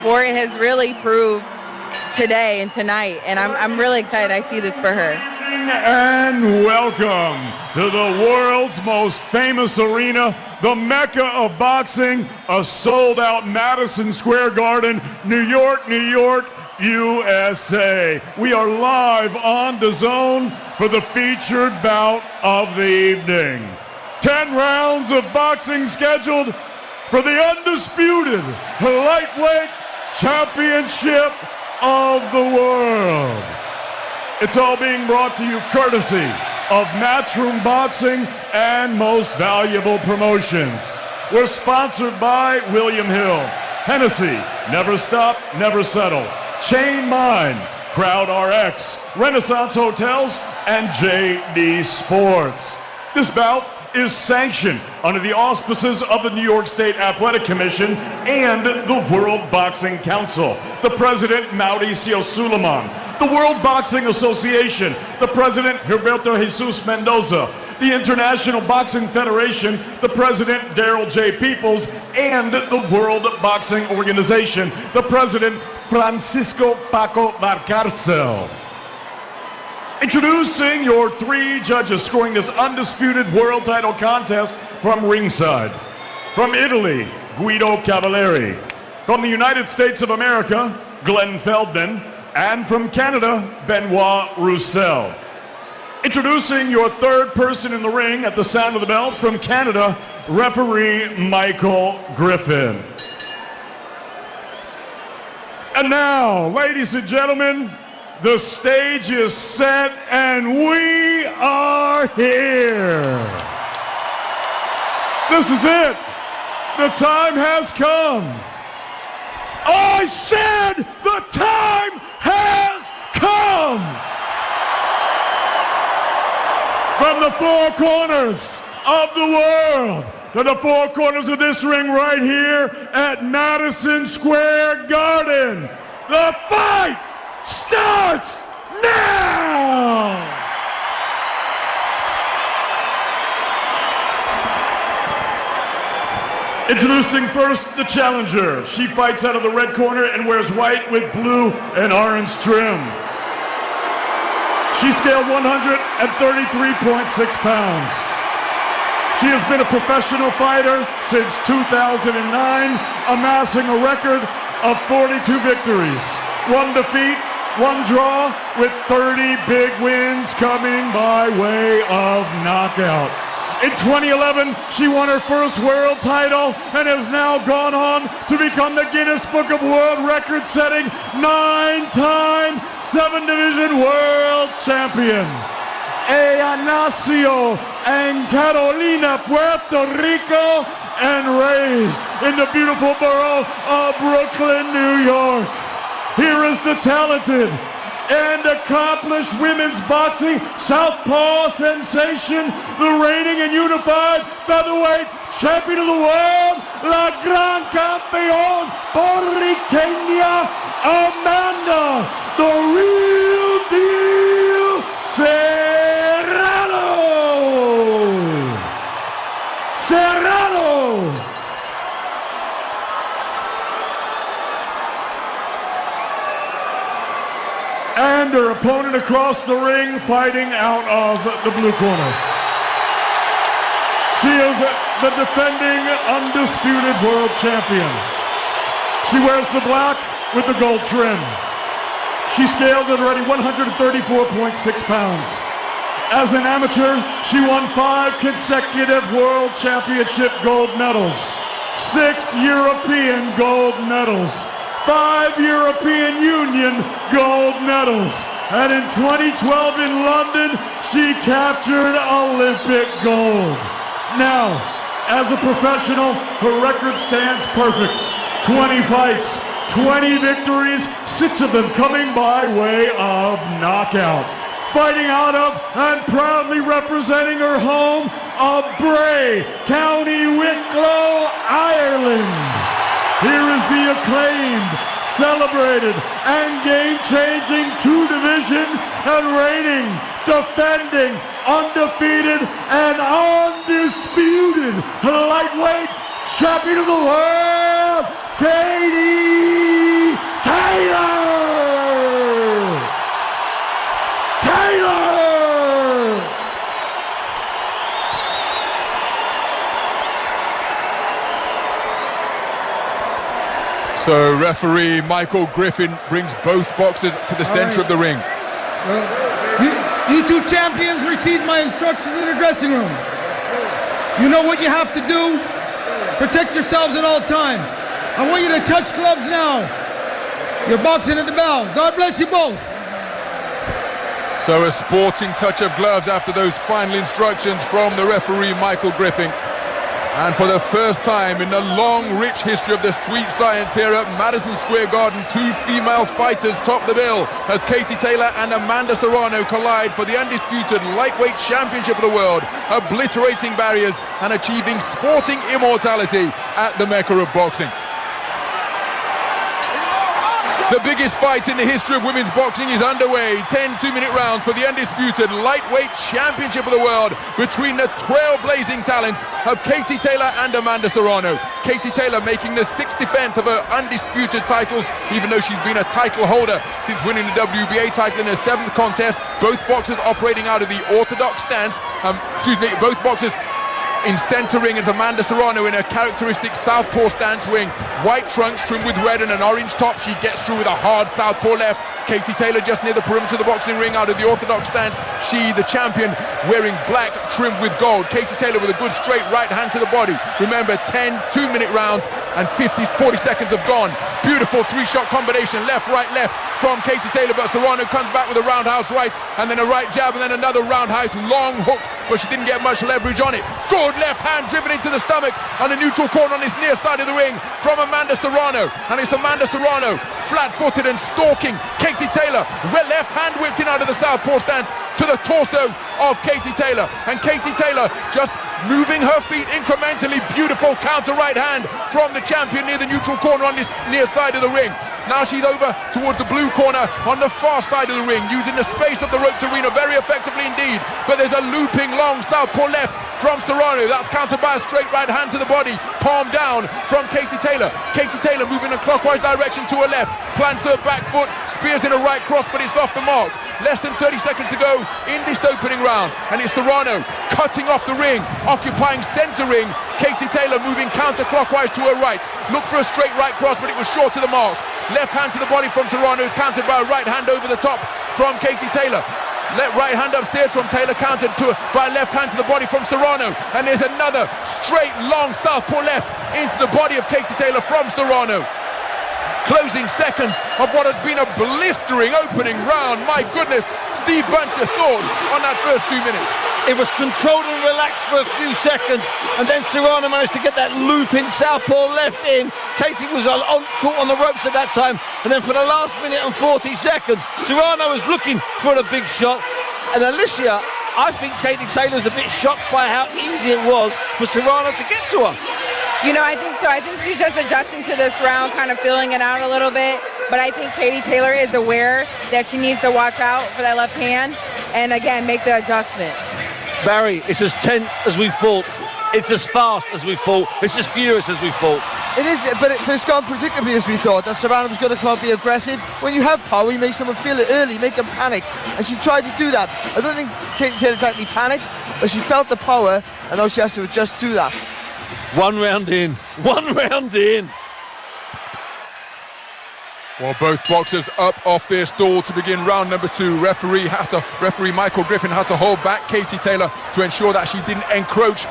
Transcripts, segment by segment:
Sport has really proved today and tonight, and I'm really excited I see this for her. And welcome to the world's most famous arena, the Mecca of boxing, a sold-out Madison Square Garden, New York, New York, USA. We are live on DAZN for the featured bout of the evening. 10 rounds of boxing scheduled for the undisputed lightweight championship of the world. It's all being brought to you courtesy of Matchroom Boxing and Most Valuable Promotions. We're sponsored by William Hill, Hennessy, Never Stop, Never Settle, Chain Mine, Crowd RX, Renaissance Hotels, and JD Sports. This bout is sanctioned under the auspices of the New York State Athletic Commission and the World Boxing Council, the President Mauricio Suleiman, the World Boxing Association, the President Gilberto Jesus Mendoza, the International Boxing Federation, the President Daryl J. Peoples, and the World Boxing Organization, the President Francisco Paco Valcárcel. Introducing your 3 judges scoring this undisputed world title contest from ringside. From Italy, Guido Cavalieri. From the United States of America, Glenn Feldman. And from Canada, Benoit Roussel. Introducing your 3rd person in the ring at the sound of the bell from Canada, referee Michael Griffin. And now, ladies and gentlemen, the stage is set and we are here. This is it. The time has come. I said the time has come. From the 4 corners of the world to the 4 corners of this ring right here at Madison Square Garden, the fight starts now! Introducing first the challenger. She fights out of the red corner and wears white with blue and orange trim. She scaled 133.6 pounds. She has been a professional fighter since 2009, amassing a record of 42 victories, 1 defeat, 1 draw, with 30 big wins coming by way of knockout. In 2011, she won her first world title and has now gone on to become the Guinness Book of World Record-setting 9-time 7-division world champion. Ella nació en Carolina, Puerto Rico, and raised in the beautiful borough of Brooklyn, New York. Here is the talented and accomplished women's boxing southpaw sensation, the reigning and unified featherweight champion of the world, la gran campeón puertorriqueña, Amanda, the real deal, Serrano. Serrano. And her opponent across the ring, fighting out of the blue corner. She is the defending undisputed world champion. She wears the black with the gold trim. She scaled at already 134.6 pounds. As an amateur, she won 5 consecutive world championship gold medals, 6 European gold medals, 5 European Union gold medals, and in 2012 in London, she captured Olympic gold. Now, as a professional, her record stands perfect. 20 fights, 20 victories, 6 of them coming by way of knockout. Fighting out of and proudly representing her home of Bray, County Wicklow, Ireland. Here is the acclaimed, celebrated, and game-changing 2-division and reigning, defending, undefeated, and undisputed lightweight champion of the world, Katie So referee Michael Griffin brings both boxers to the center of the ring. You two champions received my instructions in the dressing room. You know what you have to do. Protect yourselves at all times. I want you to touch gloves now. You're boxing at the bell. God bless you both. So a sporting touch of gloves after those final instructions from the referee Michael Griffin. And for the first time in the long, rich history of the sweet science here at Madison Square Garden, two female fighters top the bill as Katie Taylor and Amanda Serrano collide for the undisputed lightweight championship of the world, obliterating barriers and achieving sporting immortality at the Mecca of boxing. The biggest fight in the history of women's boxing is underway. 10 two-minute rounds for the undisputed lightweight championship of the world between the trailblazing talents of Katie Taylor and Amanda Serrano. Katie Taylor making the 6th defense of her undisputed titles, even though she's been a title holder since winning the WBA title in her 7th contest. Both boxers operating out of the orthodox stance. Both boxers in center ring as Amanda Serrano in her characteristic southpaw stance, wearing white trunks trimmed with red and an orange top. She gets through with a hard southpaw left. Katie Taylor just near the perimeter of the boxing ring out of the orthodox stance. She, the champion, wearing black trimmed with gold. Katie Taylor with a good straight right hand to the body. Remember, 10 two-minute rounds and 40 seconds have gone. Beautiful three-shot combination, left, right, left from Katie Taylor, but Serrano comes back with a roundhouse right and then a right jab and then another roundhouse long hook, but she didn't get much leverage on it. Good left hand driven into the stomach on the neutral corner on this near side of the ring from Amanda Serrano, and it's Amanda Serrano flat-footed and stalking Katie Taylor. Left hand whipped in out of the southpaw stance to the torso of Katie Taylor, and Katie Taylor just moving her feet incrementally. Beautiful counter right hand from the champion near the neutral corner on this near side of the ring. Now she's over towards the blue corner on the far side of the ring, using the space of the roped arena very effectively indeed. But there's a looping long southpaw left from Serrano. That's countered by a straight right hand to the body, palm down from Katie Taylor. Katie Taylor moving in a clockwise direction to her left, plants her back foot, spears in a right cross, but it's off the mark. Less than 30 seconds to go in this opening round, and it's Serrano cutting off the ring, occupying center ring. Katie Taylor moving counterclockwise to her right. Look for a straight right cross, but it was short to the mark. Left hand to the body from Serrano is countered by a right hand over the top from Katie Taylor. Right hand upstairs from Taylor, countered by a left hand to the body from Serrano. And there's another straight long southpaw left into the body of Katie Taylor from Serrano. Closing seconds of what has been a blistering opening round. My goodness, Steve Bunch, your thoughts on that first 2 minutes? It was controlled and relaxed for a few seconds, and then Serrano managed to get that looping southpaw left in. Katie was caught on the ropes at that time, and then for the last minute and 40 seconds, Serrano was looking for a big shot. And Alicia, I think Katie Taylor's a bit shocked by how easy it was for Serrano to get to her. You know, I think so. I think she's just adjusting to this round, kind of feeling it out a little bit. But I think Katie Taylor is aware that she needs to watch out for that left hand and, again, make the adjustment. Barry, it's as tense as we thought. It's as fast as we thought. It's as furious as we thought. It is, but it's gone predictably as we thought. That Serrano was going to come out, be aggressive. When you have power, you make someone feel it early, make them panic. And she tried to do that. I don't think Katie Taylor exactly panicked, but she felt the power, and now she has to adjust to that. One round in. Well, both boxers up off their stall to begin round number 2. Referee Michael Griffin had to hold back Katie Taylor to ensure that she didn't encroach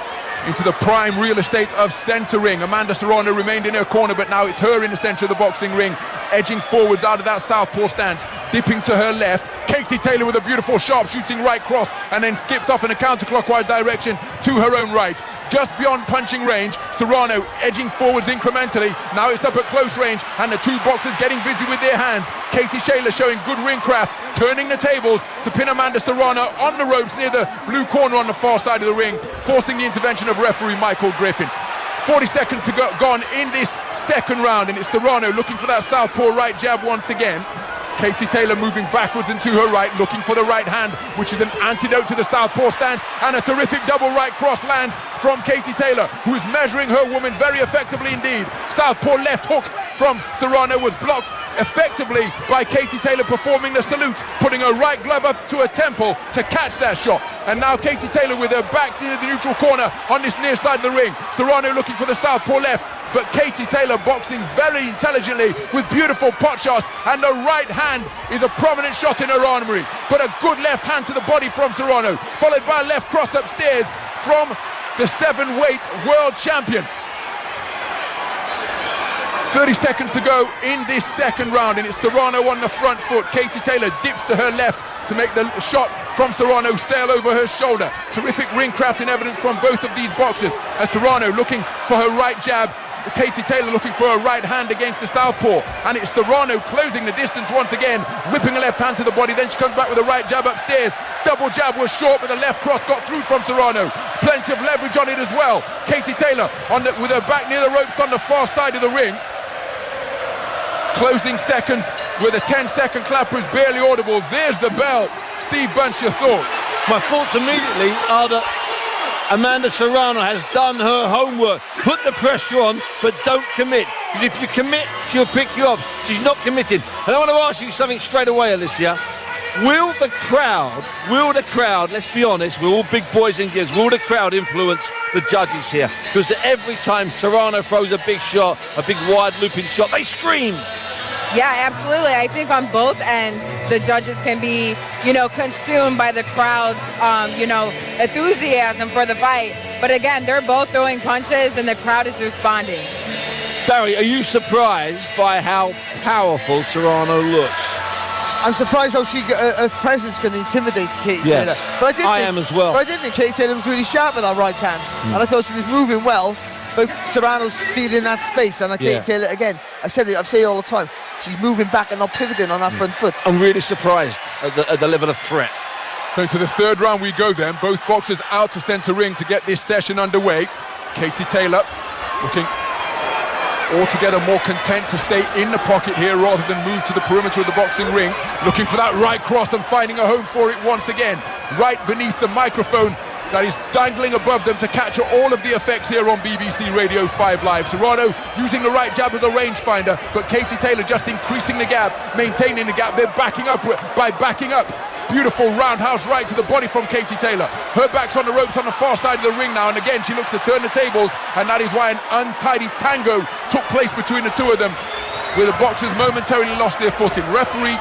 into the prime real estate of center ring. Amanda Serrano remained in her corner, but now it's her in the center of the boxing ring, edging forwards out of that southpaw stance, dipping to her left. Katie Taylor with a beautiful sharp shooting right cross, and then skips off in a counterclockwise direction to her own right. Just beyond punching range, Serrano edging forwards incrementally. Now it's up at close range, and the two boxers getting busy with their hands. Katie Taylor showing good ring craft, turning the tables to pin Amanda Serrano on the ropes near the blue corner on the far side of the ring, forcing the intervention of referee Michael Griffin. 40 seconds to go gone in this second round, and it's Serrano looking for that southpaw right jab once again. Katie Taylor moving backwards and to her right, looking for the right hand, which is an antidote to the southpaw stance, and a terrific double right cross lands from Katie Taylor, who is measuring her woman very effectively indeed. Southpaw left hook from Serrano was blocked effectively by Katie Taylor, performing the salute, putting her right glove up to her temple to catch that shot. And now Katie Taylor with her back near the neutral corner on this near side of the ring. Serrano looking for the southpaw left. but Katie Taylor boxing very intelligently with beautiful pot shots, and the right hand is a prominent shot in her armory, but a good left hand to the body from Serrano, followed by a left cross upstairs from the 7-weight world champion. 30 seconds to go in this second round, and it's Serrano on the front foot. Katie Taylor dips to her left to make the shot from Serrano sail over her shoulder. Terrific ring crafting evidence from both of these boxers, as Serrano looking for her right jab, Katie Taylor looking for a right hand against the southpaw, and it's Serrano closing the distance once again, whipping a left hand to the body. Then she comes back with a right jab upstairs. Double jab was short, but the left cross got through from Serrano. Plenty of leverage on it as well. Katie Taylor with her back near the ropes on the far side of the ring. Closing seconds with a 10-second clapper is barely audible. There's the bell. Steve Bunch, your thoughts? My thoughts immediately are that Amanda Serrano has done her homework. Put the pressure on, but don't commit. Because if you commit, she'll pick you up. She's not committing. And I want to ask you something straight away, Alicia. Will the crowd, let's be honest, we're all big boys and girls, will the crowd influence the judges here? Because every time Serrano throws a big shot, a big wide looping shot, they scream. Yeah, absolutely. I think on both ends, the judges can be, consumed by the crowd's, enthusiasm for the fight. But again, they're both throwing punches and the crowd is responding. Barry, are you surprised by how powerful Serrano looks? I'm surprised how her presence can intimidate Katie Taylor. But I am as well. But I did think Katie Taylor was really sharp with that right hand. And I thought she was moving well, but Serrano's stealing that space. And Katie Taylor, again, I say it all the time, she's moving back and not pivoting on that front foot. I'm really surprised at the level of threat. So to the third round we go then. Both boxers out to centre ring to get this session underway. Katie Taylor looking altogether more content to stay in the pocket here rather than move to the perimeter of the boxing ring. Looking for that right cross and finding a home for it once again. Right beneath the microphone that is dangling above them to capture all of the effects here on BBC Radio 5 Live. Serrano using the right jab as a rangefinder, but Katie Taylor just increasing the gap, maintaining the gap. They're backing up by backing up. Beautiful roundhouse right to the body from Katie Taylor. Her back's on the ropes on the far side of the ring now, and again she looks to turn the tables, and that is why an untidy tango took place between the two of them, where the boxers momentarily lost their footing. Referee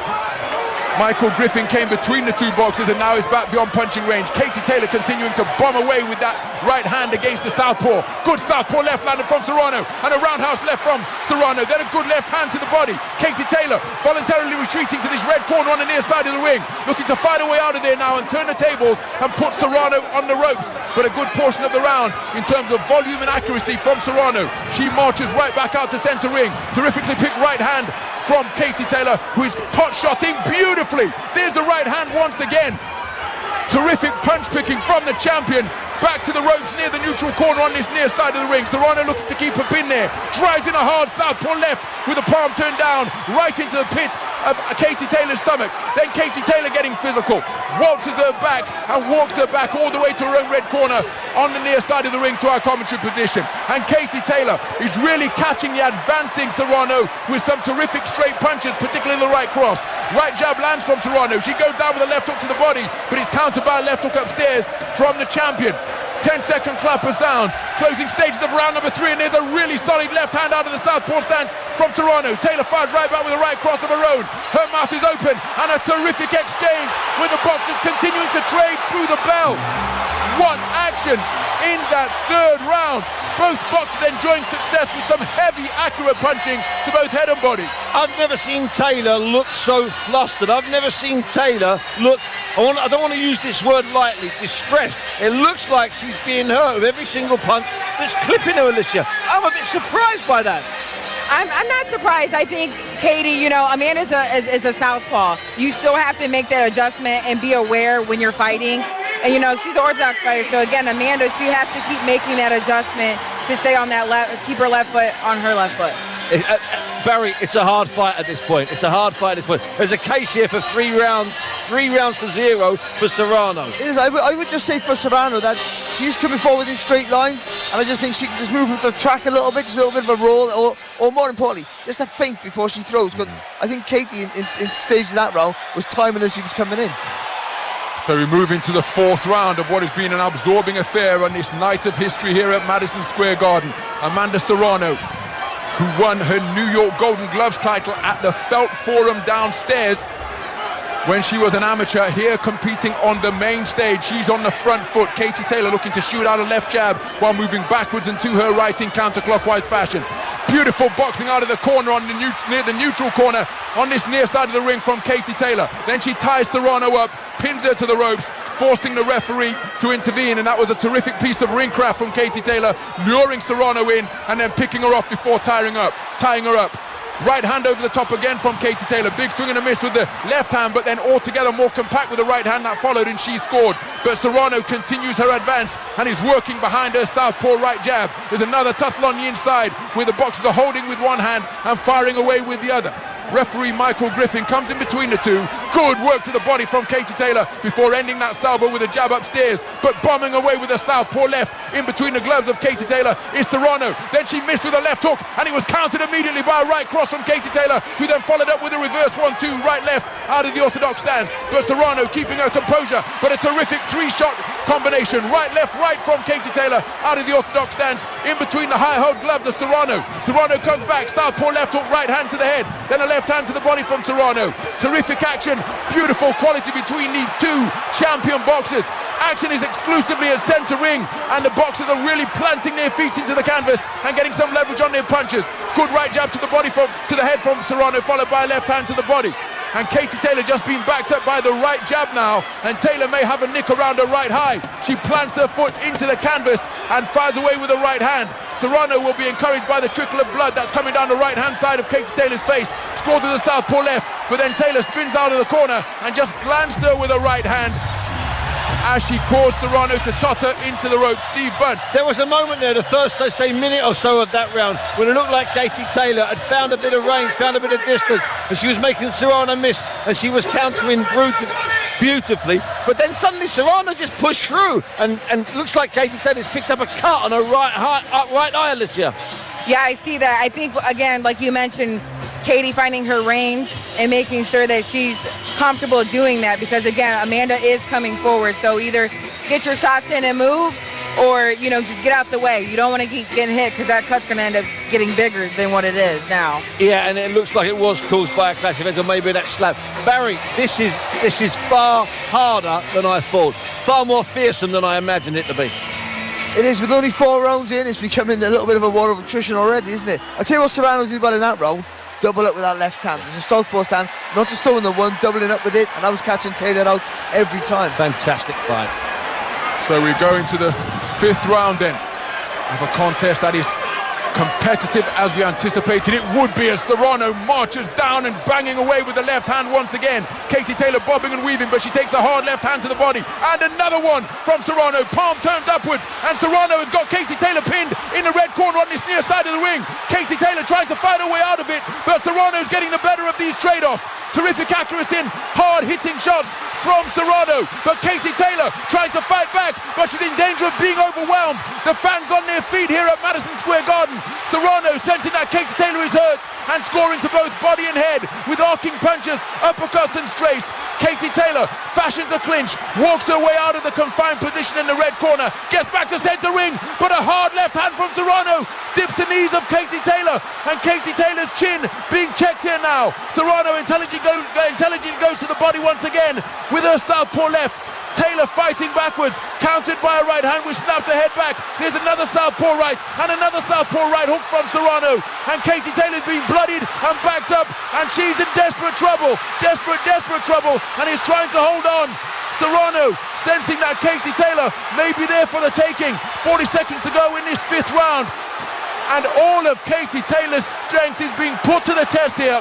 Michael Griffin came between the two boxers and now is back beyond punching range. Katie Taylor continuing to bomb away with that right hand against the southpaw. Good southpaw left landed from Serrano, and a roundhouse left from Serrano. Then a good left hand to the body. Katie Taylor voluntarily retreating to this red corner on the near side of the ring, looking to fight her way out of there now and turn the tables and put Serrano on the ropes. But a good portion of the round in terms of volume and accuracy from Serrano. She marches right back out to centre ring. Terrifically picked right hand from Katie Taylor, who is pot-shotting beautifully. There's the right hand once again. Terrific punch picking from the champion. Back to the ropes near the neutral corner on this near side of the ring. Serrano looking to keep a pin there. Drives in a hard southpaw left with the palm turned down right into the pit of Katie Taylor's stomach. Then Katie Taylor getting physical. Waltzes her back and walks her back all the way to her own red corner on the near side of the ring to our commentary position. And Katie Taylor is really catching the advancing Serrano with some terrific straight punches, particularly the right cross. Right jab lands from Serrano. She goes down with a left hook to the body, but it's countered by a left hook upstairs from the champion. 10-second clapper sound. Closing stages of round number 3, and there's a really solid left hand out of the southpaw stance from Serrano. Taylor fires right back with a right cross of her own. Her mouth is open, and a terrific exchange with the boxers continuing to trade through the bell. What action in that third round. Both boxers enjoying success with some heavy, accurate punching to both head and body. I've never seen Taylor look so flustered. I've never seen Taylor look, I don't want to use this word lightly, distressed. It looks like she's being hurt with every single punch that's clipping her, Alicia. I'm a bit surprised by that. I'm not surprised. I think Katie, Amanda's is a southpaw. You still have to make that adjustment and be aware when you're fighting. And, she's an orthodox fighter. So, again, Amanda, she has to keep making that adjustment to stay on that keep her left foot on her left foot. Barry, it's a hard fight at this point. It's a hard fight at this point. There's a case here for 3 rounds to 0 for Serrano. It is. I would just say for Serrano that she's coming forward in straight lines, and I just think she can just move with the track a little bit, just a little bit of a roll, or more importantly, just a feint before she throws. Because I think Katie, in stages of that round, was timing as she was coming in. So we move into the 4th round of what has been an absorbing affair on this night of history here at Madison Square Garden. Amanda Serrano who won her New York Golden Gloves title at the Felt Forum downstairs when she was an amateur, here competing on the main stage. She's on the front foot. Katie Taylor looking to shoot out a left jab while moving backwards and to her right in counterclockwise fashion. Beautiful boxing out of the corner on near the neutral corner on this near side of the ring from Katie Taylor. Then she ties Serrano up, pins her to the ropes, forcing the referee to intervene, and that was a terrific piece of ring craft from Katie Taylor, luring Serrano in and then picking her off before tying her up. Right hand over the top again from Katie Taylor. Big swing and a miss with the left hand, but then altogether more compact with the right hand that followed, and she scored. But Serrano continues her advance and is working behind her southpaw right jab. There's another tussle on the inside where the boxers are holding with one hand and firing away with the other. Referee Michael Griffin comes in between the two. Good work to the body from Katie Taylor before ending that salvo with a jab upstairs, but bombing away with a southpaw left in between the gloves of Katie Taylor is Serrano. Then she missed with a left hook, and it was countered immediately by a right cross from Katie Taylor, who then followed up with a reverse 1-2 right-left out of the orthodox stance. But Serrano keeping her composure, but a terrific three-shot combination, right-left right from Katie Taylor out of the orthodox stance in between the high-hold gloves of Serrano. Serrano comes back, southpaw left hook, right hand to the head, then a left hand to the body from Serrano. Terrific action, beautiful quality between these two champion boxers. Action is exclusively at center ring, and the boxers are really planting their feet into the canvas and getting some leverage on their punches. Good right jab to the body to the head from Serrano, followed by a left hand to the body. And Katie Taylor just being backed up by the right jab now, and Taylor may have a nick around her right high. She plants her foot into the canvas and fires away with the right hand. Serrano will be encouraged by the trickle of blood that's coming down the right hand side of Katie Taylor's face. Scored to the southpaw left, but then Taylor spins out of the corner and just glanced her with a right hand as she caused Serrano to totter into the ropes. Steve Budd. There was a moment there, the first, let's say, minute or so of that round, when it looked like Katie Taylor had found a bit of range, found a bit of distance, and she was making Serrano miss, and she was countering beautifully. But then suddenly Serrano just pushed through, and looks like Katie Taylor's picked up a cut on her right eye, Alicia. Yeah, I see that. I think, again, like you mentioned, Katie finding her range and making sure that she's comfortable doing that, because, again, Amanda is coming forward. So either get your shots in and move, or, you know, just get out the way. You don't want to keep getting hit, because that cut's going to end up getting bigger than what it is now. Yeah, and it looks like it was caused by a clash of heads, or maybe that slap. Barry, this is far harder than I thought. Far more fearsome than I imagined it to be. It is. With only 4 rounds in, it's becoming a little bit of a war of attrition already, isn't it? I'll tell you what Serrano did well in that round. Double up with that left hand. There's a southpaw stand, not just throwing the one, doubling up with it, and I was catching Taylor out every time. Fantastic fight. So we go into the 5th round then of a contest that is competitive as we anticipated it would be, as Serrano marches down and banging away with the left hand once again. Katie Taylor bobbing and weaving, but she takes a hard left hand to the body, and another one from Serrano. Palm turns upwards, and Serrano has got Katie Taylor pinned in the red corner on this near side of the ring. Katie Taylor trying to fight her way out of it, but Serrano's getting the better of these trade-offs. Terrific accuracy and hard-hitting shots from Serrano, but Katie Taylor trying to fight back, but she's in danger of being overwhelmed. The fans on their feet here at Madison Square Garden. Serrano sensing that Katie Taylor is hurt and scoring to both body and head with arcing punches, uppercuts and straights. Katie Taylor fashions a clinch, walks her way out of the confined position in the red corner, gets back to center ring, but a hard left hand from Serrano dips the knees of Katie Taylor, and Katie Taylor's chin being checked here now. Serrano intelligently goes to the body once again with her southpaw left. Taylor fighting backwards, countered by a right hand which snaps her head back. There's another southpaw right and another southpaw right hook from Serrano, and Katie Taylor's been bloodied and backed up, and she's in desperate trouble, and is trying to hold on. Serrano sensing that Katie Taylor may be there for the taking. 40 seconds to go in this 5th round, and all of Katie Taylor's strength is being put to the test here.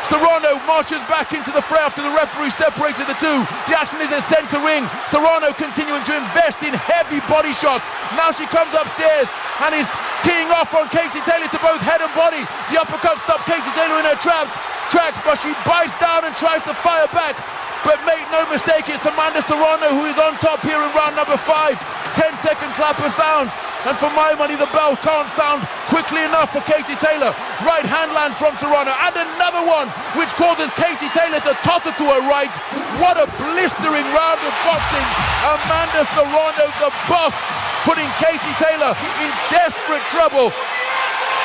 Serrano marches back into the fray after the referee separated the two. The action is at center ring. Serrano continuing to invest in heavy body shots. Now she comes upstairs and is teeing off on Katie Taylor to both head and body. The uppercut stopped Katie Taylor in her tracks, but she bites down and tries to fire back. But make no mistake, it's Amanda Serrano who is on top here in round number 5. 10-second clapper sounds, and for my money the bell can't sound quickly enough for Katie Taylor. Right hand lands from Serrano, and another one which causes Katie Taylor to totter to her right. What a blistering round of boxing. Amanda Serrano, the boss, putting Katie Taylor in desperate trouble.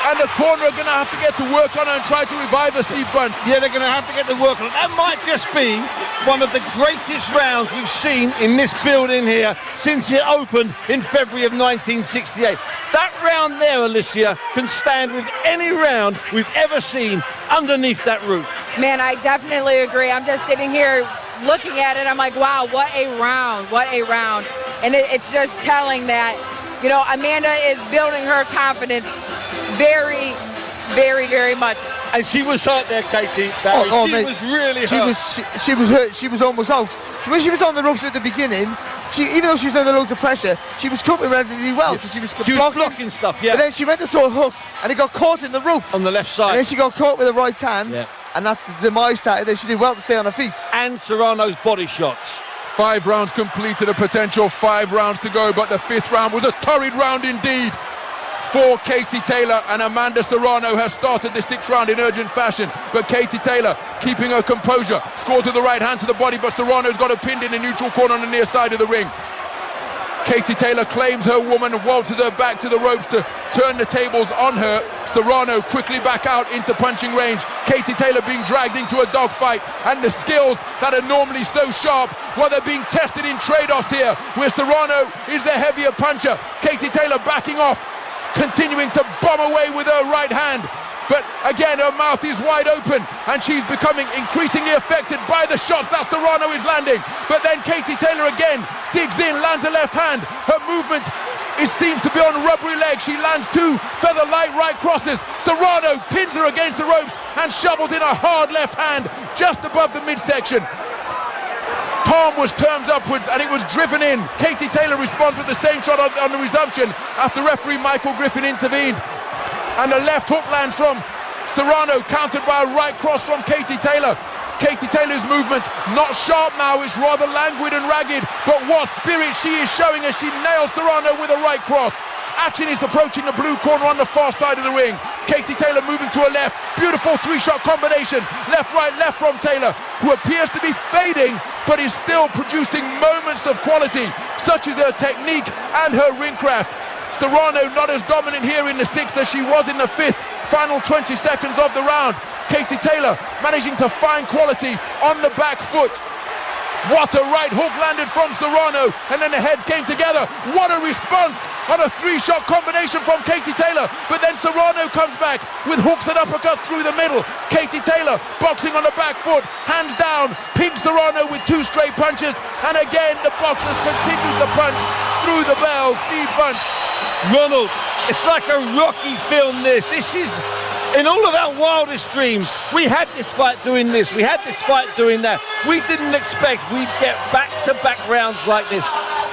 And the corner are going to have to get to work on her and try to revive her, Steve Bunt. Yeah, they're going to have to get to work on it. That might just be one of the greatest rounds we've seen in this building here since it opened in February of 1968. That round there, Alicia, can stand with any round we've ever seen underneath that roof. Man, I definitely agree. I'm just sitting here looking at it. I'm like, wow, what a round, what a round. And it's just telling that, you know, Amanda is building her confidence very, very, very much. And she was hurt there, Katie. Barry. She was really hurt. She was hurt. She was almost out. When she was on the ropes at the beginning, even though she was under loads of pressure, she was coping relatively well. Yes. She was blocking stuff, yeah. But then she went to throw a hook, and it got caught in the rope. On the left side. And then she got caught with the right hand, yeah. and that the demise started. Then she did well to stay on her feet. And Serrano's body shots. 5 rounds completed, a potential 5 rounds to go, but the 5th round was a torrid round indeed for Katie Taylor, and Amanda Serrano has started the 6th round in urgent fashion, but Katie Taylor keeping her composure, scores with the right hand to the body, but Serrano's got her pinned in the neutral corner on the near side of the ring. Katie Taylor claims her woman, waltzes her back to the ropes to turn the tables on her. Serrano quickly back out into punching range. Katie Taylor being dragged into a dogfight, and the skills that are normally so sharp, well, they're being tested in trade-offs here, where Serrano is the heavier puncher. Katie Taylor backing off, continuing to bomb away with her right hand. But again, her mouth is wide open, and she's becoming increasingly affected by the shots that Serrano is landing. But then Katie Taylor again digs in, lands a left hand. Her movement seems to be on rubbery legs. She lands 2 feather light right crosses. Serrano pins her against the ropes and shovels in a hard left hand just above the midsection. Palm was turned upwards and it was driven in. Katie Taylor responds with the same shot on the resumption after referee Michael Griffin intervened. And a left hook lands from Serrano, countered by a right cross from Katie Taylor. Katie Taylor's movement, not sharp now, it's rather languid and ragged, but what spirit she is showing as she nails Serrano with a right cross. Action is approaching the blue corner on the far side of the ring. Katie Taylor moving to her left, beautiful 3-shot combination, left, right, left from Taylor, who appears to be fading, but is still producing moments of quality, such as her technique and her ring craft. Serrano not as dominant here in the 6th as she was in the 5th. Final 20 seconds of the round. Katie Taylor managing to find quality on the back foot. What a right hook landed from Serrano, and then the heads came together. What a response on a 3-shot combination from Katie Taylor. But then Serrano comes back with hooks and uppercuts through the middle. Katie Taylor boxing on the back foot, hands down, pins Serrano with 2 straight punches, and again the boxers continue to punch through the bells. Steve Bunt. Ronald, it's like a Rocky film, this is, in all of our wildest dreams, we had this fight doing this, we had this fight doing that. We didn't expect we'd get back-to-back rounds like this.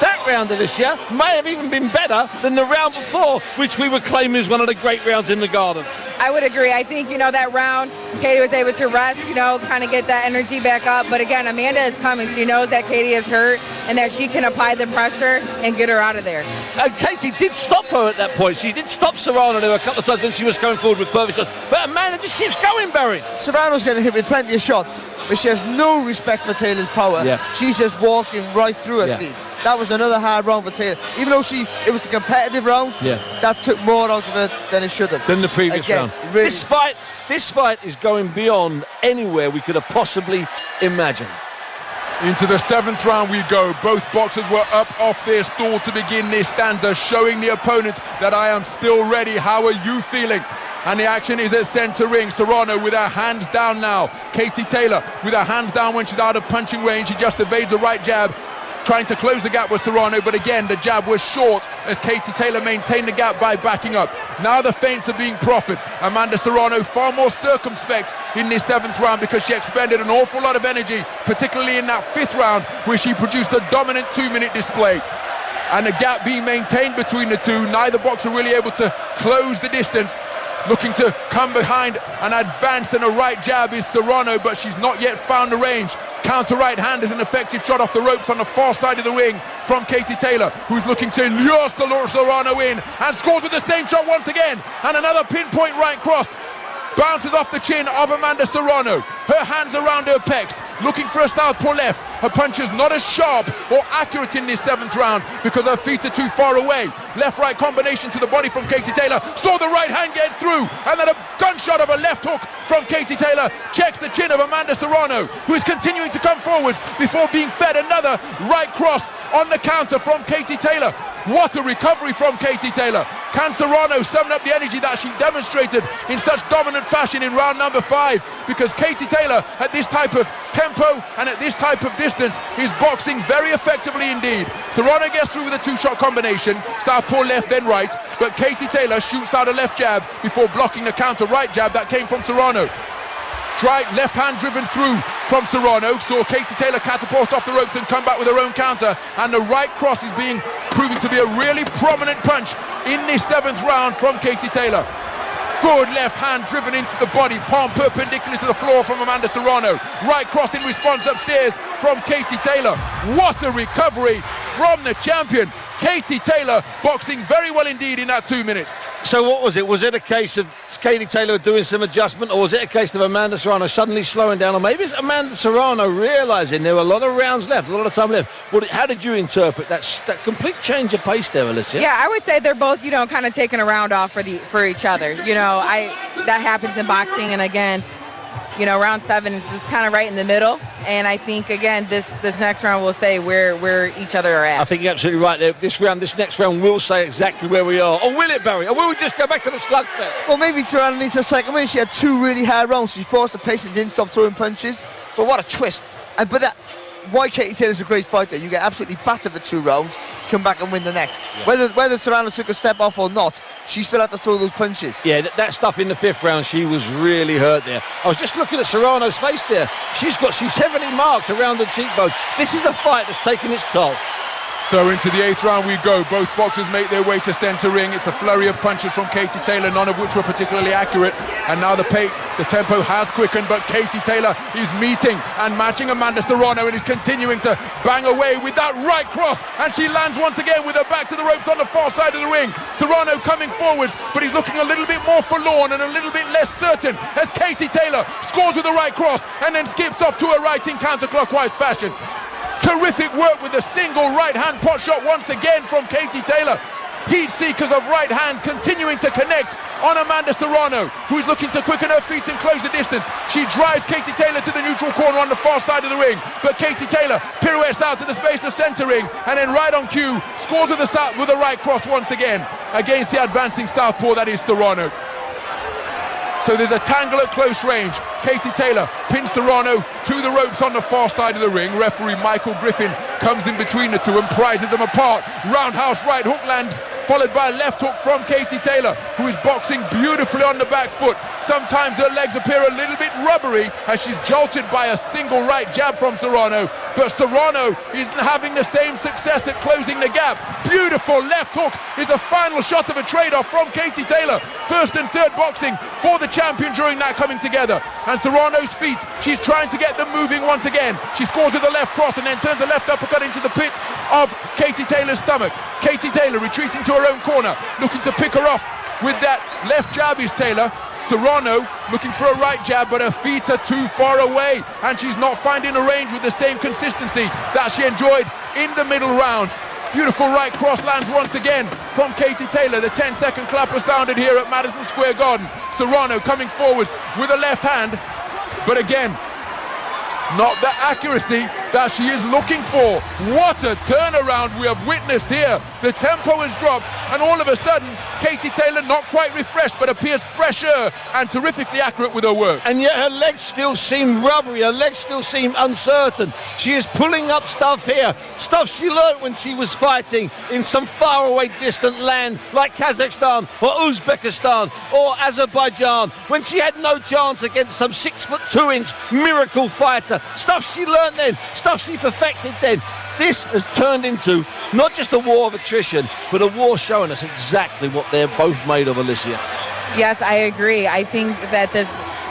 That round, Alicia, may have even been better than the round before, which we were claiming as one of the great rounds in the Garden. I would agree. I think, that round, Katie was able to rest, kind of get that energy back up. But again, Amanda is coming. She knows that Katie is hurt and that she can apply the pressure and get her out of there. And Katie did stop her at that point. She did stop Serrano there a couple of times when she was going forward with perfect shots. But Amanda just keeps going, Barry. Serrano's getting hit with plenty of shots, but she has no respect for Taylor's power. Yeah. She's just walking right through her speed. That was another hard round for Taylor. Even though it was a competitive round, that took more out of it than it should have. Than the previous round. Really. This fight is going beyond anywhere we could have possibly imagined. Into the 7th round we go. Both boxers were up off their stool to begin this stanza, showing the opponent that I am still ready. How are you feeling? And the action is at centre ring. Serrano with her hands down now. Katie Taylor with her hands down when she's out of punching range. She just evades a right jab, trying to close the gap with Serrano, but again the jab was short as Katie Taylor maintained the gap by backing up. Now the feints are being proffered. Amanda Serrano far more circumspect in this 7th round because she expended an awful lot of energy, particularly in that 5th round where she produced a dominant 2-minute display. And the gap being maintained between the two, neither boxer really able to close the distance. Looking to come behind and advance, and a right jab is Serrano, but she's not yet found the range. Counter right hand is an effective shot off the ropes on the far side of the ring from Katie Taylor, who's looking to lure Serrano in and scores with the same shot once again. And another pinpoint right cross bounces off the chin of Amanda Serrano. Her hands around her pecs, looking for a southpaw left. Her punch is not as sharp or accurate in this 7th round because her feet are too far away. Left-right combination to the body from Katie Taylor. Saw the right hand get through, and then a gunshot of a left hook from Katie Taylor checks the chin of Amanda Serrano, who is continuing to come forwards before being fed another right cross on the counter from Katie Taylor. What a recovery from Katie Taylor. Can Serrano summon up the energy that she demonstrated in such dominant fashion in round number 5? Because Katie Taylor, at this type of tempo and at this type of distance, is boxing very effectively indeed. Serrano gets through with a 2-shot combination, southpaw left then right, but Katie Taylor shoots out a left jab before blocking the counter right jab that came from Serrano. Try left hand driven through from Serrano, saw Katie Taylor catapult off the ropes and come back with her own counter, and the right cross is proving to be a really prominent punch in this 7th round from Katie Taylor. Good left hand driven into the body, palm perpendicular to the floor from Amanda Serrano. Right cross in response upstairs from Katie Taylor. What a recovery from the champion. Katie Taylor boxing very well indeed in that 2 minutes. So what was it? Was it a case of Katie Taylor doing some adjustment, or was it a case of Amanda Serrano suddenly slowing down, or maybe it's Amanda Serrano realising there were a lot of rounds left, a lot of time left? How did you interpret that complete change of pace there, Alicia? Yeah, I would say they're both, kind of taking a round off for each other. That happens in boxing, and again, round 7 is just kind of right in the middle. And I think, again, this next round will say where each other are at. I think you're absolutely right there. This next round will say exactly where we are. Or will it, Barry? Or will we just go back to the slugfest? Well, maybe Serrano needs a second win. She had 2 really hard rounds. She forced the pace and didn't stop throwing punches. But what a twist. Why Katie Taylor's a great fighter. You get absolutely battered for 2 rounds, come back and win the next. Yeah. Whether Serrano took a step off or not, she still had to throw those punches. Yeah, that stuff in the 5th round, she was really hurt there. I was just looking at Serrano's face there. She's heavily marked around the cheekbone. This is a fight that's taken its toll. So into the 8th round we go. Both boxers make their way to centre ring. It's a flurry of punches from Katie Taylor, none of which were particularly accurate. And now the tempo has quickened, but Katie Taylor is meeting and matching Amanda Serrano and is continuing to bang away with that right cross. And she lands once again with her back to the ropes on the far side of the ring. Serrano coming forwards, but he's looking a little bit more forlorn and a little bit less certain as Katie Taylor scores with the right cross and then skips off to her right in counterclockwise fashion. Terrific work with a single right hand pot shot once again from Katie Taylor. Heat seekers of right hands continuing to connect on Amanda Serrano, who's looking to quicken her feet and close the distance. She drives Katie Taylor to the neutral corner on the far side of the ring, but Katie Taylor pirouettes out to the space of centre ring and then right on cue scores with the right cross once again against the advancing southpaw that is Serrano. So there's a tangle at close range. Katie Taylor pins Serrano to the ropes on the far side of the ring. Referee Michael Griffin comes in between the two and prizes them apart. Roundhouse right hook lands, followed by a left hook from Katie Taylor, who is boxing beautifully on the back foot. Sometimes her legs appear a little bit rubbery as she's jolted by a single right jab from Serrano, but Serrano is having the same success at closing the gap. Beautiful left hook is the final shot of a trade-off from Katie Taylor. 1st and 3rd boxing for the champion during that coming together. And Serrano's feet, she's trying to get them moving once again. She scores with a left cross and then turns a left uppercut into the pit of Katie Taylor's stomach. Katie Taylor retreating to her own corner, looking to pick her off with that left jab is Taylor. Serrano looking for a right jab, but her feet are too far away and she's not finding a range with the same consistency that she enjoyed in the middle rounds. Beautiful right cross lands once again from Katie Taylor. The 10-second clapper sounded here at Madison Square Garden. Serrano coming forwards with a left hand, but again, not the accuracy that she is looking for. What a turnaround we have witnessed here. The tempo has dropped and all of a sudden Katie Taylor not quite refreshed but appears fresher and terrifically accurate with her work. And yet her legs still seem rubbery, her legs still seem uncertain. She is pulling up stuff here, stuff she learnt when she was fighting in some faraway distant land like Kazakhstan or Uzbekistan or Azerbaijan, when she had no chance against some 6'2" miracle fighter. Stuff she learnt then, stuff she perfected then. This has turned into not just a war of attrition, but a war showing us exactly what they're both made of, Alicia. Yes, I agree. I think that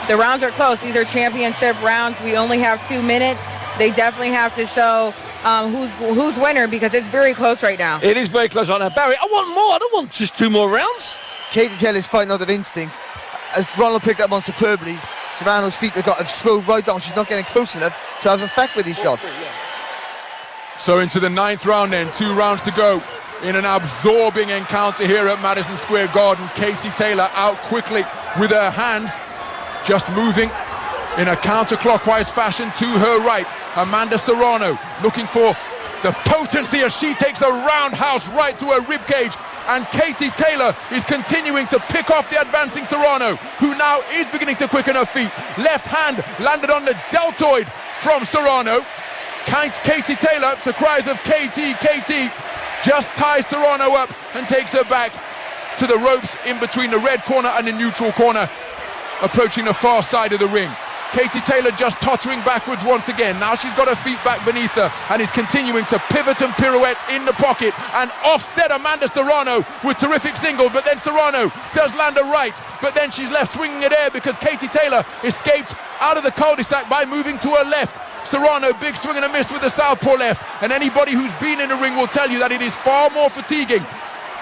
the rounds are close. These are championship rounds. We only have 2 minutes. They definitely have to show who's winner because it's very close right now. It is very close right now. Barry, I want more. I don't want just 2 more rounds. Katie Taylor's fighting out of instinct. As Ronald picked up on superbly, Serrano's feet have got to slow right down. She's not getting close enough to have effect with these shots. So into the 9th round then, 2 rounds to go in an absorbing encounter here at Madison Square Garden. Katie Taylor out quickly with her hands, just moving in a counterclockwise fashion to her right. Amanda Serrano looking for the potency as she takes a roundhouse right to her ribcage, and Katie Taylor is continuing to pick off the advancing Serrano, who now is beginning to quicken her feet. Left hand landed on the deltoid from Serrano. Katie Taylor, to cries of KT, KT, just ties Serrano up and takes her back to the ropes in between the red corner and the neutral corner, approaching the far side of the ring. Katie Taylor just tottering backwards once again. Now she's got her feet back beneath her and is continuing to pivot and pirouette in the pocket and offset Amanda Serrano with terrific singles, but then Serrano does land a right, but then she's left swinging at air because Katie Taylor escaped out of the cul-de-sac by moving to her left. Serrano, big swing and a miss with the southpaw left, and anybody who's been in the ring will tell you that it is far more fatiguing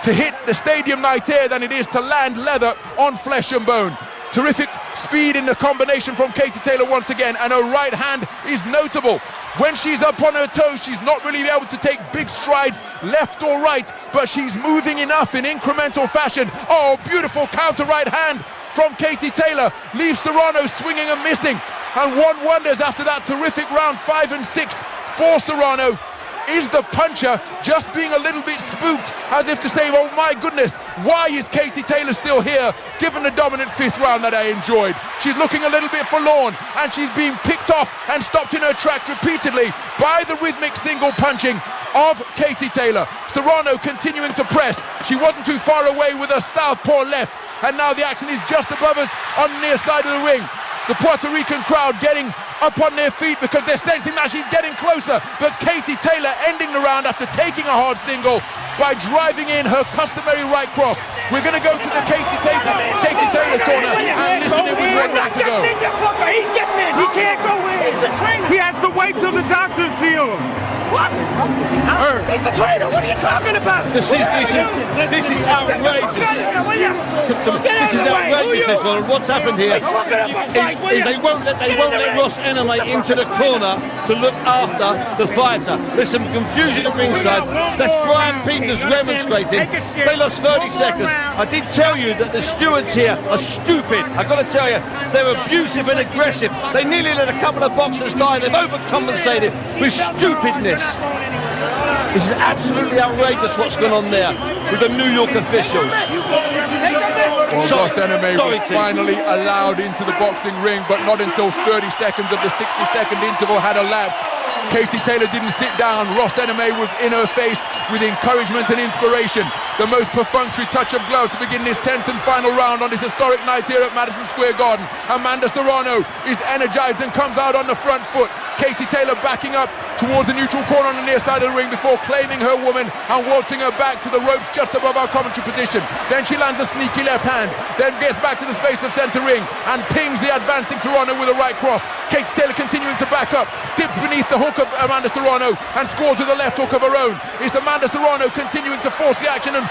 to hit the stadium night air than it is to land leather on flesh and bone. Terrific speed in the combination from Katie Taylor once again, and her right hand is notable. When she's up on her toes, she's not really able to take big strides left or right, but she's moving enough in incremental fashion. Oh, beautiful counter right hand from Katie Taylor, leaves Serrano swinging and missing. And one wonders, after that terrific round 5 and 6 for Serrano, is the puncher just being a little bit spooked, as if to say, oh my goodness, why is Katie Taylor still here, given the dominant 5th round that I enjoyed? She's looking a little bit forlorn, and she's being picked off and stopped in her tracks repeatedly by the rhythmic single punching of Katie Taylor. Serrano continuing to press. She wasn't too far away with her southpaw left, and now the action is just above us on the near side of the ring. The Puerto Rican crowd getting up on their feet because they're sensing that she's getting closer, but Katie Taylor ending the round after taking a hard single by driving in her customary right cross. We're going to go to the Katie Taylor corner and listen in with 1 round to go. He's getting in. He can't go in. He's the trainer. He has to wait till the doctors see him. What? He's the trainer. What are you talking about? This is outrageous. This is outrageous, this one. What's happened here is they won't let Ross Enema into the corner to look after the fighter. There's some confusion at ringside. That's Brian Peters demonstrating. They lost 30 seconds. I did tell you that the stewards here are stupid. I've got to tell you, they're abusive and aggressive. They nearly let a couple of boxers die. They've overcompensated with stupidness. This is absolutely outrageous what's gone on there with the New York officials. Well, Ross Enema was finally allowed into the boxing ring, but not until 30 seconds of the 60-second interval had elapsed. Katie Taylor didn't sit down. Ross Enema was in her face with encouragement and inspiration. The most perfunctory touch of glove to begin this 10th and final round on this historic night here at Madison Square Garden. Amanda Serrano is energized and comes out on the front foot. Katie Taylor backing up towards the neutral corner on the near side of the ring before claiming her woman and waltzing her back to the ropes just above our commentary position. Then she lands a sneaky left hand, then gets back to the space of center ring and pings the advancing Serrano with a right cross. Katie Taylor continuing to back up, dips beneath the hook of Amanda Serrano and scores with a left hook of her own. It's Amanda Serrano continuing to force the action and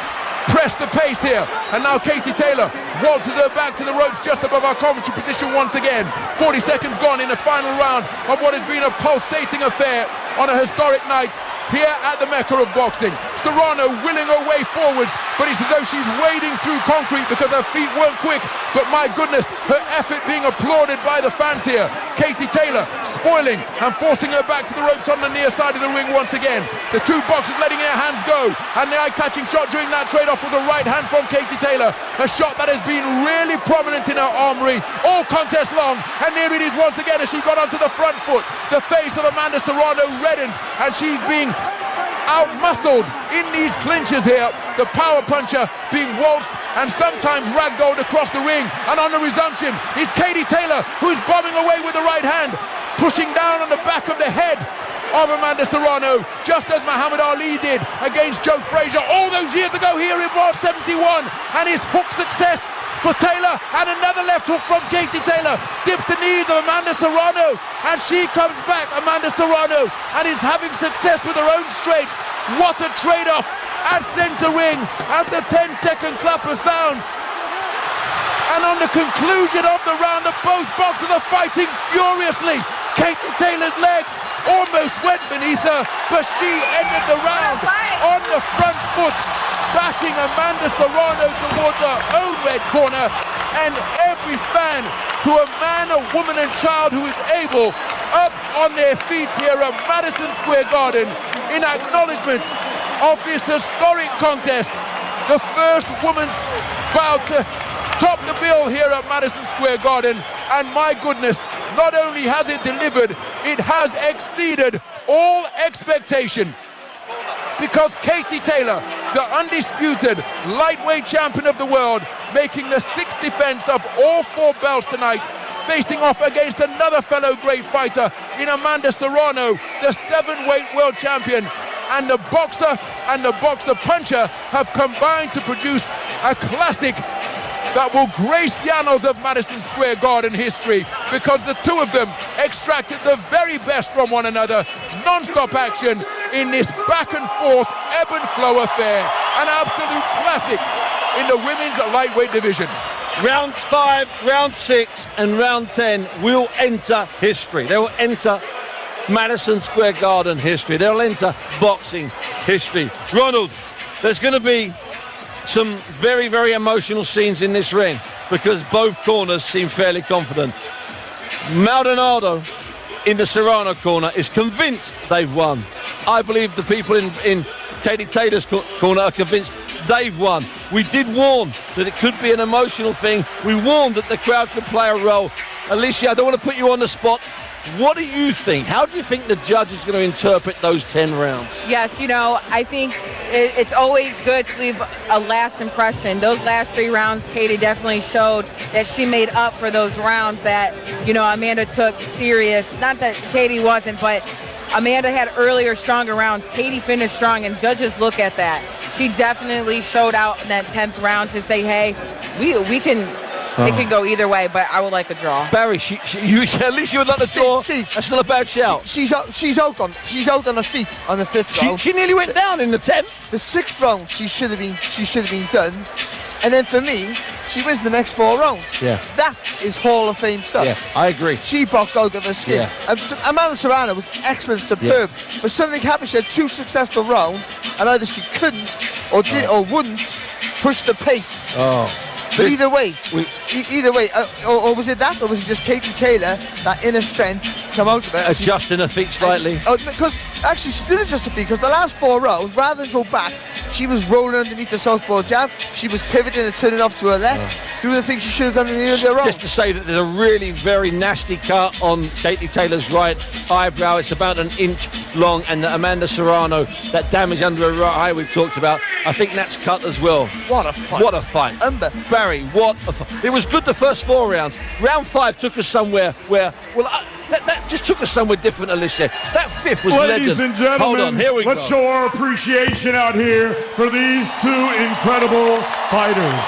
press the pace here, and now Katie Taylor waltzes her back to the ropes just above our commentary position once again. 40 seconds gone in the final round of what has been a pulsating affair on a historic night here at the Mecca of boxing. Serrano willing her way forwards, but it's as though she's wading through concrete because her feet weren't quick, but my goodness, her effort being applauded by the fans here. Katie Taylor spoiling and forcing her back to the ropes on the near side of the ring once again. The two boxers letting their hands go, and the eye-catching shot during that trade-off was a right hand from Katie Taylor, a shot that has been really prominent in her armory all contest long, and there it is once again as she got onto the front foot. The face of Amanda Serrano reddened, and she's being out-muscled in these clinches here. The power puncher being waltzed and sometimes ragdolled across the ring, and on the resumption is Katie Taylor, who's bombing away with the right hand, pushing down on the back of the head of Amanda Serrano, just as Muhammad Ali did against Joe Frazier all those years ago here in March 71, and his hook success for Taylor, and another left hook from Katie Taylor dips the knees of Amanda Serrano, and she comes back, Amanda Serrano, and is having success with her own straights. What a trade-off at center ring as the 10-second clapper sounds, And on the conclusion of the round, both boxers are fighting furiously. Katie Taylor's legs almost went beneath her, but she ended the round on the front foot, backing Amanda Serrano towards her own red corner. And every fan, to a man, a woman and child who is able, up on their feet here at Madison Square Garden in acknowledgement of this historic contest. The first woman's bout to top the bill here at Madison Square Garden, and my goodness, not only has it delivered, it has exceeded all expectation, because Katie Taylor, the undisputed lightweight champion of the world, making the sixth defense of all 4 belts tonight, facing off against another fellow great fighter in Amanda Serrano, the 7-weight world champion. And the boxer and the boxer puncher have combined to produce a classic that will grace the annals of Madison Square Garden history, because the two of them extracted the very best from one another. Non-stop action in this back and forth ebb and flow affair. An absolute classic in the women's lightweight division. Round 5, round 6 and round 10 will enter history. They will enter Madison Square Garden history. They'll enter boxing history. Ronald, there's going to be some very, very emotional scenes in this ring, because both corners seem fairly confident. Maldonado in the Serrano corner is convinced they've won. I believe the people in Katie Taylor's corner are convinced they've won. We did warn that it could be an emotional thing. We warned that the crowd could play a role. Alicia, I don't want to put you on the spot. What do you think? How do you think the judge is going to interpret those 10 rounds? Yes, I think it's always good to leave a last impression. Those last 3 rounds, Katie definitely showed that she made up for those rounds that, Amanda took serious. Not that Katie wasn't, but Amanda had earlier, stronger rounds. Katie finished strong, and judges look at that. She definitely showed out in that 10th round to say, hey, we can... It can go either way, but I would like a draw. Barry, at least you would like the draw. Steve, that's not a bad shout. She's out on her feet on the 5th round. She nearly went down in the 10th. The 6th round, she should have been done. And then for me, she wins the next 4 rounds. Yeah. That is Hall of Fame stuff. Yeah, I agree. She boxed out of her skin. Yeah. Amanda Serrano was excellent, superb. Yeah. But something happened. She had 2 successful rounds, and either she couldn't or did or wouldn't push the pace. Oh. But either way, or was it that, or was it just Katie Taylor, that inner strength, come out of it? Adjusting her feet slightly. Because actually she did adjust her feet, because the last 4 rounds, rather than go back, she was rolling underneath the southpaw jab, she was pivoting and turning off to her left, doing the things she should have done in the earlier round. Just to say that there's a really very nasty cut on Katie Taylor's right eyebrow. It's about an inch long, and Amanda Serrano, that damage under her right eye we've talked about, I think that's cut as well. What a fight. What a fight. Barry, what a fight. It was good the first 4 rounds. Round 5 took us somewhere where, that just took us somewhere different, Alicia. That 5th was Ladies legend. and gentlemen, hold on, here we go. Let's show our appreciation out here for these 2 incredible fighters.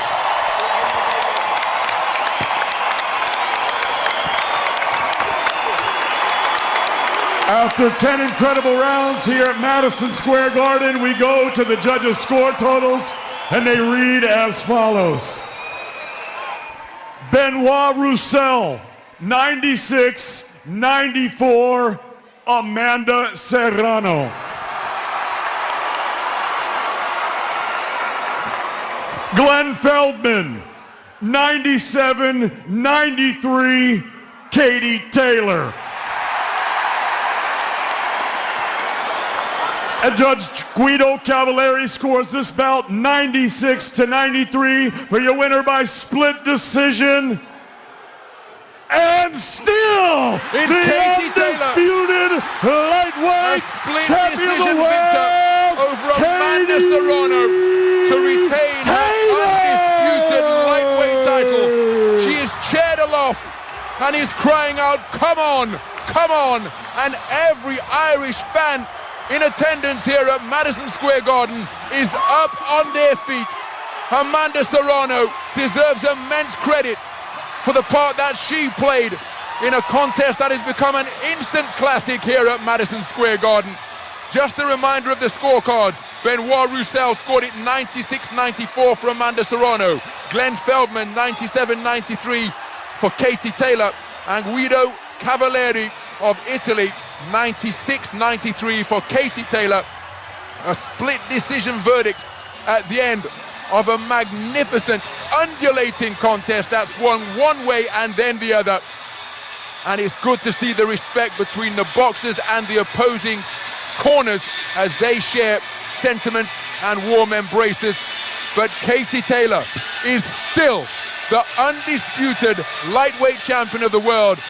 After 10 incredible rounds here at Madison Square Garden, we go to the judges' score totals, and they read as follows. Benoit Roussel, 96-94, Amanda Serrano. Glenn Feldman, 97-93, Katie Taylor. And Judge Guido Cavallari scores this bout 96-93 for your winner by split decision. And still, it's the Katie undisputed Taylor, lightweight champion of the world, over Amanda Serrano to retain her undisputed lightweight title. She is chaired aloft and is crying out, come on, come on. And every Irish fan in attendance here at Madison Square Garden is up on their feet. Amanda Serrano deserves immense credit for the part that she played in a contest that has become an instant classic here at Madison Square Garden. Just a reminder of the scorecards. Benoit Roussel scored it 96-94 for Amanda Serrano. Glenn Feldman 97-93 for Katie Taylor. And Guido Cavalieri of Italy 96-93 for Katie Taylor. A split decision verdict at the end of a magnificent undulating contest that's won one way and then the other. And it's good to see the respect between the boxers and the opposing corners as they share sentiments and warm embraces. But Katie Taylor is still the undisputed lightweight champion of the world.